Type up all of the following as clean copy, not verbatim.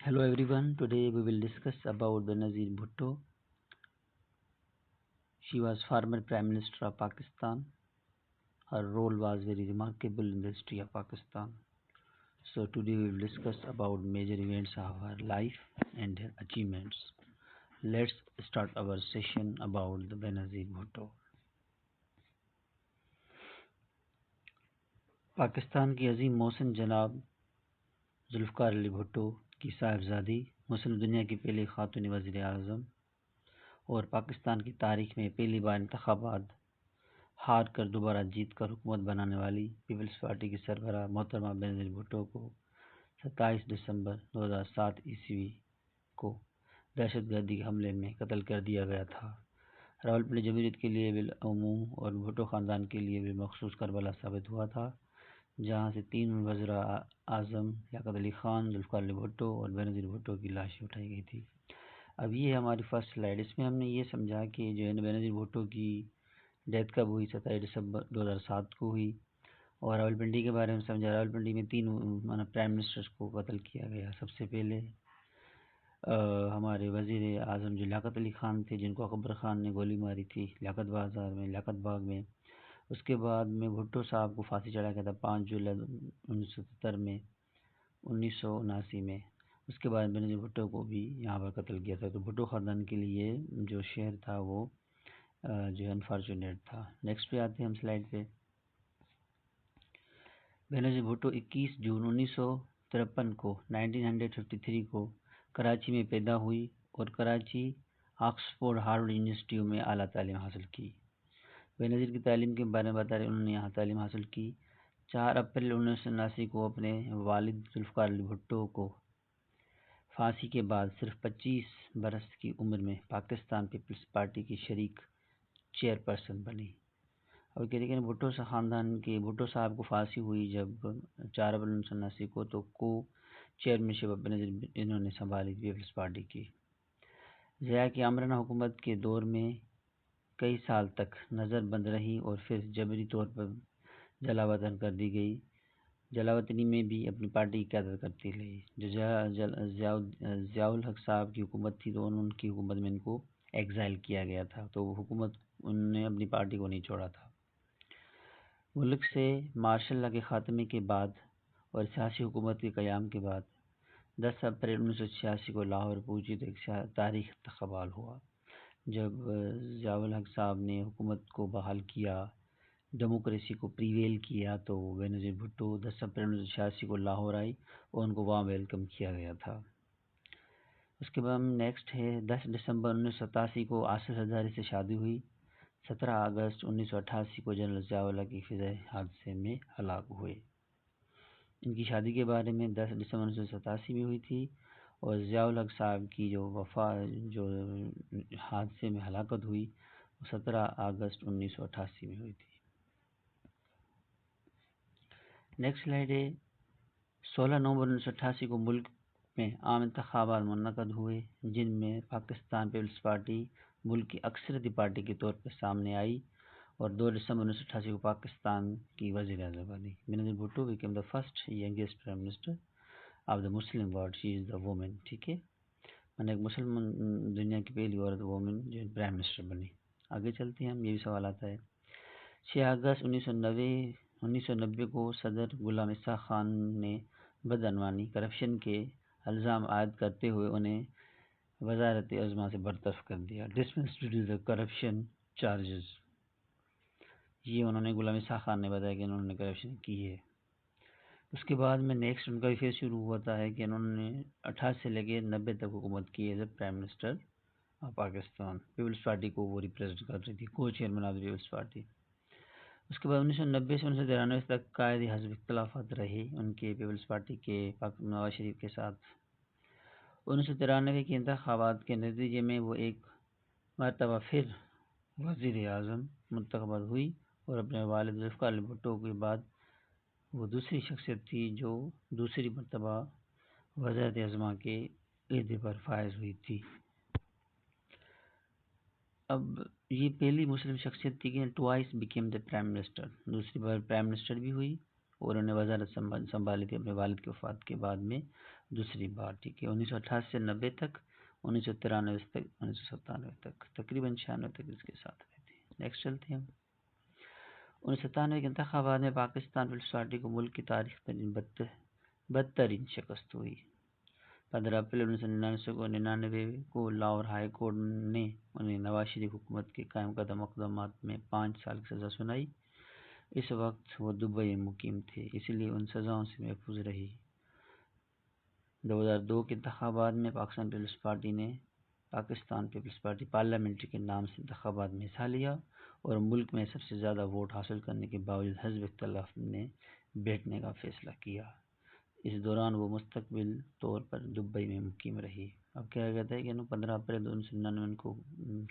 Hello everyone, today we will discuss about Benazir Bhutto. She was former Prime Minister of Pakistan. Her role was very remarkable in the history of Pakistan. So today we will discuss about major events of her life and her achievements. Let's start our session about the Benazir Bhutto. Pakistan की अजीम मोहसिन जनाब जुल्फ़िकार अली भुट्टो की साहिबजादी मुस्लिम दुनिया की पहली खातून वज़ीर आज़म और पाकिस्तान की तारीख में पहली बार इंतखाबात हार कर दोबारा जीत कर हुकूमत बनाने वाली पीपल्स पार्टी की सरबराह मोहतरमा बेनज़ीर भुट्टो को 27 दिसंबर 2007 ईस्वी को दहशतगर्दी के हमले में कत्ल कर दिया गया था। रावलपिंडी जमहूरियत के लिए बिलअमूम और भुट्टो ख़ानदान के लिए बिलमख़सूस करबला साबित हुआ था, जहाँ से 3 वज़ीर आज़म लियाकत अली ख़ान, जुल्फ़िकार अली भुट्टो और बेनज़ीर भुट्टो की लाशें उठाई गई थी। अब ये है हमारी फर्स्ट स्लाइड। इसमें हमने ये समझा कि जो है बेनज़ीर भुट्टो की डेथ कब हुई, 27 दिसंबर 2007 को हुई। और रावलपिंडी के बारे में समझा, रावलपिंडी में 3 प्राइम मिनिस्टर्स को कत्ल किया गया। सबसे पहले हमारे वज़ीर आज़म जो लियाकत अली ख़ान थे, जिनको अकबर ख़ान ने गोली मारी थी लियाकत बाज़ार में, लियाकत बाग में। उसके बाद में भुट्टो साहब को फांसी चढ़ाया गया था 5 जुलाई 1970 में 1979 में। उसके बाद बेनज़ीर भुट्टो को भी यहाँ पर कत्ल किया था। तो भुट्टो ख़ानदान के लिए जो शहर था वो जो है अनफॉर्चुनेट था। नेक्स्ट पे आते हैं हम स्लाइड पे। बेनज़ीर भुट्टो 21 जून 1953 को 1953 को कराची में पैदा हुई और कराची ऑक्सफोर्ड हार्वर्ड यूनिवर्सिटी में आला तालीम हासिल की। बेनज़ीर की तालीम के बारे में बता रहे, उन्होंने यहाँ तालीम हासिल की। 4 अप्रैल 1979 को अपने वालिद जुल्फ़िकार अली भुट्टो को फांसी के बाद सिर्फ 25 बरस की उम्र में पाकिस्तान पीपल्स पार्टी की शरीक चेयरपर्सन बनी। और कहते हैं भुट्टो ख़ानदान के भुट्टो साहब को फांसी हुई जब 4 अप्रैल 1979 को, तो को चेयरमैनशिप बेनज़ीर इन्होंने संभाली पीपल्स पार्टी की। ज़िया की आमराना हुकूमत के दौर में कई साल तक नज़रबंद रही और फिर जबरी तौर पर जलावतन कर दी गई। जलावतनी में भी अपनी पार्टी की क़यादत करती रही। जो ज़ियाउल हक साहब की हुकूमत थी, तो उनकी हुकूमत में इनको एग्ज़ाइल किया गया था, तो हुकूमत उन्होंने अपनी पार्टी को नहीं छोड़ा था। मुल्क से मार्शल लॉ के ख़ात्मे के बाद और सियासी हुकूमत के क़याम के बाद 10 अप्रैल 1986 को लाहौर पहुंची तो एक तारीख़ इंतख़ाबात हुआ। जब ज़ियाउल हक साहब ने हुकूमत को बहाल किया, डेमोक्रेसी को प्रीवेल किया, तो बेनज़ीर भुट्टो 10 अप्रैल 1986 को लाहौर आई और उनको वहाँ वेलकम किया गया था। उसके बाद नेक्स्ट है 10 दिसंबर 1987 को आसिफ ज़रदारी से शादी हुई। 17 अगस्त 1988 को जनरल ज़ियाउल हक की फ़िज़ाई हादसे में हलाक हुए। इनकी शादी के बारे में 10 दिसंबर 1987 में हुई थी और ज़ियाउल हक साहब की जो हादसे में हलाकत हुई 17 अगस्त 1988 में हुई थी। नेक्स्ट स्लाइड है। 16 नवंबर 1988 को मुल्क में आम इंतखाबात मुनक़द हुए, जिनमें पाकिस्तान पीपल्स पार्टी मुल्क की अक्सरती पार्टी के तौर पर सामने आई और 2 दिसंबर 1988 को पाकिस्तान की वज़ीर आज़म बनी। Benazir Bhutto became the first youngest prime minister of the Muslim world. She is the women. ठीक है, मैंने एक मुसलमान दुनिया की पहली औरत वुमेन जो प्राइम मिनिस्टर बनी। आगे चलते हैं हम, ये भी सवाल आता है। 6 अगस्त 1990 को सदर गुलाम ईसा खान ने बदअनवानी करप्शन के इल्ज़ाम आयद करते हुए उन्हें वज़ारत अज़्मा से बरतरफ कर दिया। Dismissed due to the corruption charges. ये उन्होंने गुलाम ईसा खान ने बताया कि उन्होंने करप्शन की है। उसके बाद में नेक्स्ट उनका भी फेस शुरू होता है कि उन्होंने 88 से लेकर 90 तक हुकूमत की as a prime minister of Pakistan. Peoples Party को वो रिप्रेजेंट कर रही थी, को chairman of the Peoples Party. उसके बाद 1990 से 1993 तक कायदे हज़ब इख्तलाफात रहे उनके पीपल्स पार्टी के नवाज शरीफ के साथ। 1993 के इंतखाबात के नतीजे में वो एक मरतबा फिर वज़ीर आज़म मुंतखब हुई और अपने वालिद जुल्फ़िकार अली भुट्टो के बाद वो दूसरी शख्सियत थी जो दूसरी मरतबा वज़ारत अज़्मा के अहदे पर फायज हुई थी। अब ये पहली मुस्लिम शख्सियत थी कि twice became the prime minister, दूसरी बार प्राइम मिनिस्टर भी हुई اور انہوں نے وزارت سنبھالی تھی اپنے والد کی وفات کے بعد میں دوسری بار، ٹھیک ہے، 1988 سے 90 تک، 1993 تک، 1997 تک، تقریباً 96 تک اس کے ساتھ رہے تھے۔ نیکسٹ چلتے ہیں ہم۔ 1997 کے انتخابات میں پاکستان پیپلز پارٹی کو ملک کی تاریخ میں بدترین شکست ہوئی۔ 15 اپریل 1999 کو لاہور ہائی کورٹ نے انہیں نواز شریف حکومت کے قائم کردہ مقدمات میں 5 سال کی سزا سنائی۔ اس وقت وہ دبئی میں مقیم تھے، اس لیے ان سزاؤں سے محفوظ رہی۔ 2002 کے انتخابات میں پاکستان پیپلز پارٹی پارلیمنٹری کے نام سے انتخابات میں حصہ لیا اور ملک میں سب سے زیادہ ووٹ حاصل کرنے کے باوجود حزب اختلاف نے بیٹھنے کا فیصلہ کیا۔ اس دوران وہ مستقل طور پر دبئی میں مقیم رہی۔ اب کیا کہتا ہے کہ 15 اپریل 1999 کو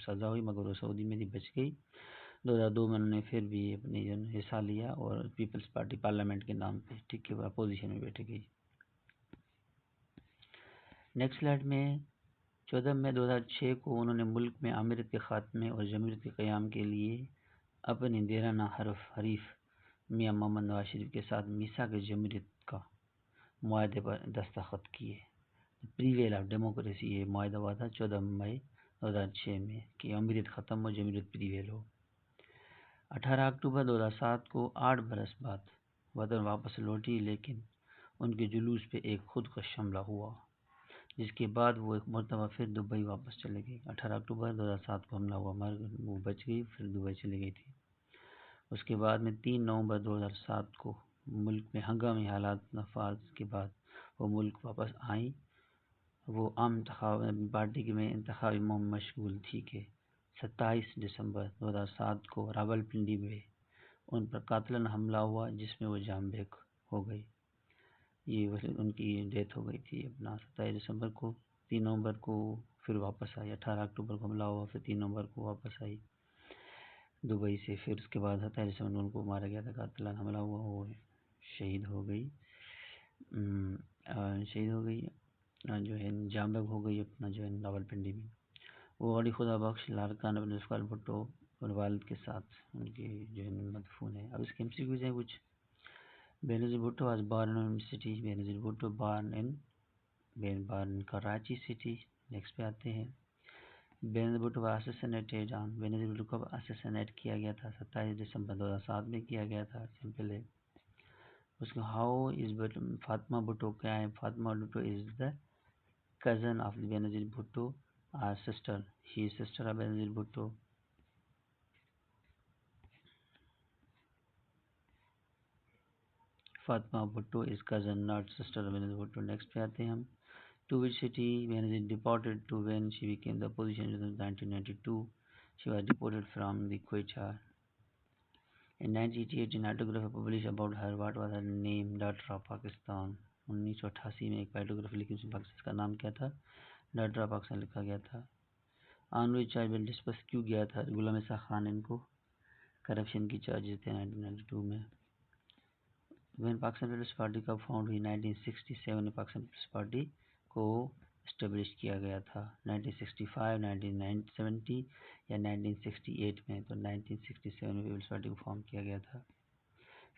سزا ہوئی مگر وہ سعودی میں بچ گئی۔ 2002 میں انہوں نے پھر بھی اپنی حصہ لیا اور پیپلز پارٹی پارلیمنٹ کے نام پہ، ٹھیک ہے، اپوزیشن میں بیٹھ گئی۔ نیکسٹ سلائیڈ میں 14 مئی 2006 کو انہوں نے ملک میں آمریت کے خاتمے اور جمہوریت کے قیام کے لیے اپنے دیرانہ حریف میاں محمد نواز شریف کے ساتھ میثاق جمہوریت کا معاہدے پر دستخط کیے۔ پریویل آف ڈیموکریسی، یہ معاہدہ ہوا تھا 14 مئی 2006 میں کہ امریت ختم ہو، جمہوریت پریویل ہو۔ 18 اکتوبر 2007 کو 8 برس بعد وطن واپس لوٹی، لیکن ان کے جلوس پہ ایک خودکش حملہ ہوا، جس کے بعد وہ ایک مرتبہ پھر دبئی واپس چلے گئی۔ 18 اکتوبر 2007 کو حملہ ہوا، وہ بچ گئی، پھر دبئی چلی گئی تھی۔ اس کے بعد میں 3 نومبر 2007 کو ملک میں ہنگامی حالات نفاذ کے بعد وہ ملک واپس آئیں۔ وہ عام پارٹی میں انتخابی مہم میں مشغول تھی کہ 27 دسمبر 2007 کو راولپنڈی میں ان پر قاتلانہ حملہ ہوا، جس میں وہ جام بحق ہو گئی۔ یہ ان کی ڈیتھ ہو گئی تھی اپنا 27 دسمبر کو۔ 3 نومبر کو پھر واپس آئی، 18 اکتوبر کو حملہ ہوا، پھر 3 نومبر کو واپس آئی دبئی سے، پھر اس کے بعد 27 دسمبر کو ان کو مارا گیا تھا، قاتلانہ حملہ ہوا، وہ شہید ہو گئی، جو ہے جام بحق ہو گئی اپنا جو ہے راولپنڈی میں۔ وہ غوث خدا بخش لارکان ابن ذوالفقار بھٹو اور والد کے ساتھ ان کے جو ہے مدفون ہے۔ اب اس کے MCQs ہیں کچھ۔ Benazir Bhutto was born in city، Benazir Bhutto born in Karachi city. Next پہ آتے ہیں۔ Benazir Bhutto was assassinated on، Benazir Bhutto کو assassinated کیا گیا تھا 27 دسمبر 2007 میں کیا گیا تھا، سمپل ہے۔ اس کو ہاؤ از فاطمہ بھٹو کیا ہے؟ فاطمہ بھٹو از دا cousin of بینظیر بھٹو اور sister، she is sister of Benazir Bhutto. Fatima Bhutto is cousin not sister of Benazir Bhutto. Next پہ آتے ہیں ہم۔ To which city Benazir deported to when she became the opposition in 1992? She was deported from the Quetta. In 1988, an autograph published about her. What was her name? Daughter of Pakistan. 1988 میں ایک autograph لکھی، اس میں پاکستان کا نام کیا تھا؟ Daughter of Pakistan لکھا گیا تھا۔ آن وچ چارج بل ڈسپس کیوں گیا تھا غلام اسحاق خان؟ ان کو کرپشن کی چارجز تھے 1992 میں۔ وین پاکستان پیپلز پارٹی کب فاؤنڈ ہوئی؟ 1967 میں پاکستان پیپلز پارٹی کو اسٹیبلش کیا گیا تھا۔ 1965، 1970 یا 1968 میں؟ تو 1967 میں پیپلز پارٹی کو فارم کیا گیا تھا۔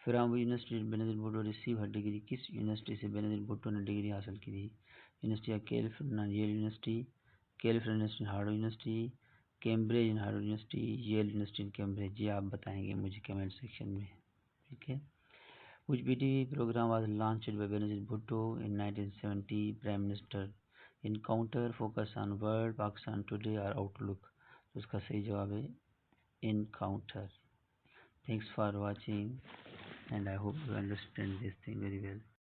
From university Benazir Bhutto receive Hare degree, کس یونیورسٹی سے بینظیر بھٹو نے ڈگری حاصل کی تھی؟ University of California, ییل university, California university, Harvard university, Cambridge Harvard university, ییل university Cambridge. یہ آپ بتائیں گے مجھے کمنٹ سیکشن میں، ٹھیک ہے۔ Which BTV program was launched by Benazir Bhutto in 1970? Prime Minister Encounter, Focus on World, Pakistan Today or Outlook؟ تو اس کا صحیح جواب ہے Encounter۔ Thanks for watching and I hope you understand this thing very well.